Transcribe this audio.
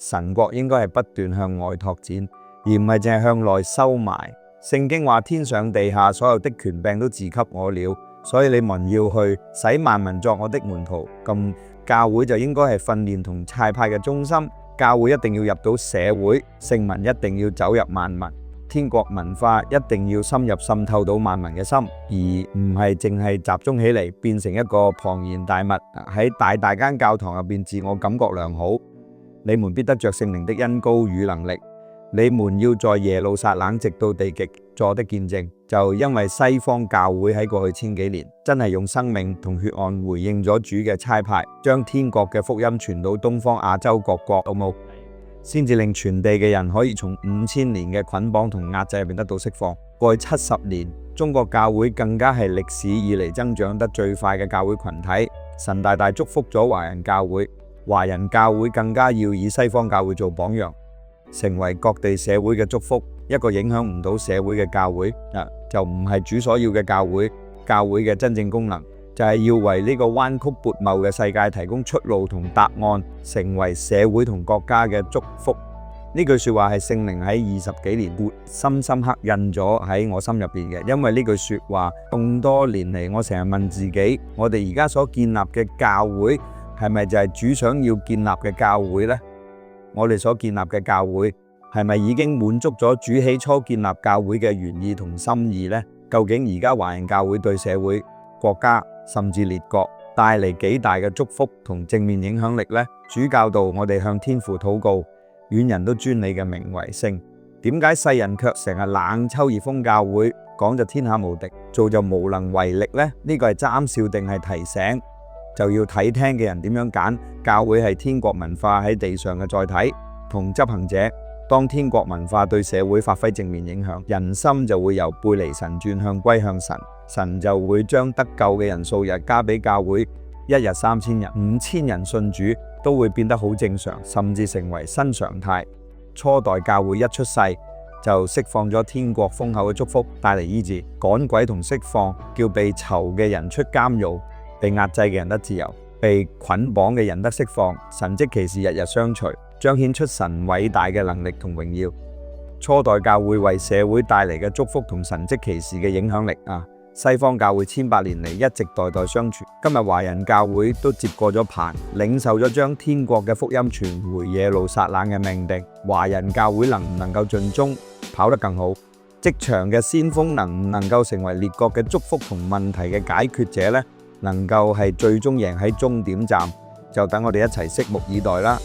神國應該係不斷向外拓展，而唔係淨係向內收埋。聖經話天上地下所有的權柄都自給我了，所以你們要去使萬民作我的門徒。咁教會就應該係訓練同差派嘅中心，教會一定要入到社會，聖民一定要走入萬民，天國文化一定要深入滲透到萬民嘅心，而唔係淨係集中起嚟變成一個龐然大物喺大間教堂入邊自我感覺良好。你們必得着聖靈的恩膏與能力，你們要在耶路撒冷直到地極作的見證。就因為西方教會喺過去千幾年真係用生命同血汗回應咗主嘅差派，將天國嘅福音傳到東方亞洲各國，好冇？先至令全地嘅人可以從5000年嘅捆綁同壓制入邊得到釋放。過去70年，中國教會更加係歷史以嚟增長得最快嘅教會群體。神大大祝福咗華人教會，華人教會更加要以西方教會做榜樣，成為各地社會嘅祝福。一個影響唔到社會嘅教會，就唔係主所要嘅教會。教會嘅真正功能就係要為呢個彎曲悖謬嘅世界提供出路同答案，成為社會同國家嘅祝福。呢句說話係聖靈喺20幾年深刻印咗喺我心入邊嘅，因為呢句說話咁多年嚟，我成日問自己，我哋而家所建立嘅教會係咪就係主想要建立嘅教會呢？我哋所建立嘅教會係咪已經滿足咗主起初建立教會嘅原意同心意呢？究竟而家華人教會對社會、國家甚至列國帶嚟幾大嘅祝福同正面影響力呢？主教導我哋向天父禱告，願人都尊你嘅名為聖。點解世人卻成日冷秋熱風教會，講就天下無敵，做就無能為力呢？呢個係嘲笑定係提醒？就要睇聽嘅人點樣揀。教會係天國文化喺地上嘅載體同執行者。當天國文化對社會發揮正面影響，人心就會由背離神轉向歸向神，神就會將得救嘅人數日加俾教會，一日3000人、5000人信主都會變得好正常，甚至成為新常態。初代教會一出世就釋放咗天國豐厚嘅祝福，帶嚟醫治、趕鬼同釋放，叫被囚嘅人出監獄，被壓制嘅人得自由，被捆綁嘅人得釋放，神蹟奇事日日相隨，彰顯出神偉大嘅能力同榮耀。初代教會為社會帶嚟嘅祝福同神蹟奇事嘅影響力西方教會千百年嚟一直代代相傳。今日華人教會都接過咗棒，領受咗將天國嘅福音傳回耶路撒冷嘅命定。華人教會能唔能夠盡忠，跑得更好？職場嘅先鋒能唔能夠成為列國嘅祝福同問題嘅解決者呢？能夠係最終贏喺終點站，就等我哋一齊拭目以待啦。